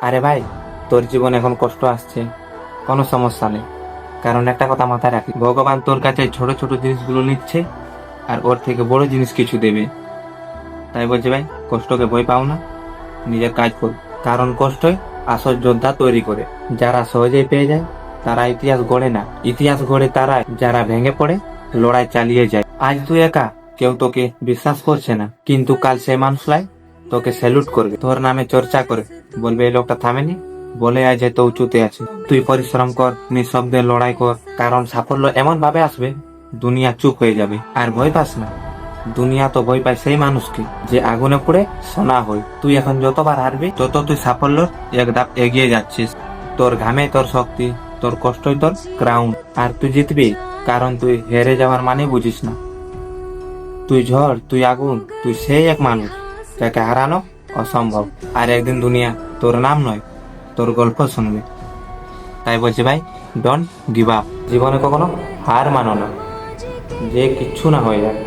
আরে ভাই, তোর জীবনে এখন কষ্ট আসছে, কোনো সমস্যা নেই। কারণ একটা কথা মাথায় রাখি, ভগবান তোর কাছে ছোট ছোট জিনিসগুলো নিচ্ছে আর ওর থেকে বড় জিনিস কিছু দেবে। তাই বলছি ভাই, কষ্টকে ভয় পাও না, নিজের কাজ কর। কারণ কষ্টই আসল যোদ্ধা তৈরি করে। যারা সহজেই পেয়ে যায় তারা ইতিহাস গড়ে না, ইতিহাস গড়ে তারা যারা ভেঙে পড়ে লড়াই চালিয়ে যায়। আজ তুই একা, কেউ তোকে বিশ্বাস করছে না, কিন্তু কাল সেই মানুষলাই তোকে স্যালুট করবে, তোর নামে চর্চা করে বলবে এই লোকটা থামেনি, বলে আজ এত উঁচুতে আছে। তুই পরিশ্রম কর, নিঃশব্দে লড়াই কর, কারণ সাফল্য এমন ভাবে আসবে দুনিয়া চুপ হয়ে যাবে। আর ভয় পাস না, দুনিয়া তো ভয় পায় সেই মানুষকে যে আগুনে পড়ে সোনা হয়। তুই এখন যতবার হারবি তত তুই সাফল্য এক ধাপ এগিয়ে যাচ্ছিস। তোর ঘামে তোর শক্তি, তোর কষ্টই তোর ক্রাউন। আর তুই জিতবি, কারণ তুই হেরে যাওয়ার মানে বুঝিস না। তুই ঝড়, তুই আগুন, তুই সেই এক মানুষ যাকে হারানো অসম্ভব। আর একদিন দুনিয়া তোর নাম নয়, তোর গল্প শুনবে। তাই বলছি ভাই, ডোন্ট গিভ আপ। জীবনে কখনো হার মানো না, যে কিচ্ছু না হয়ে যায়।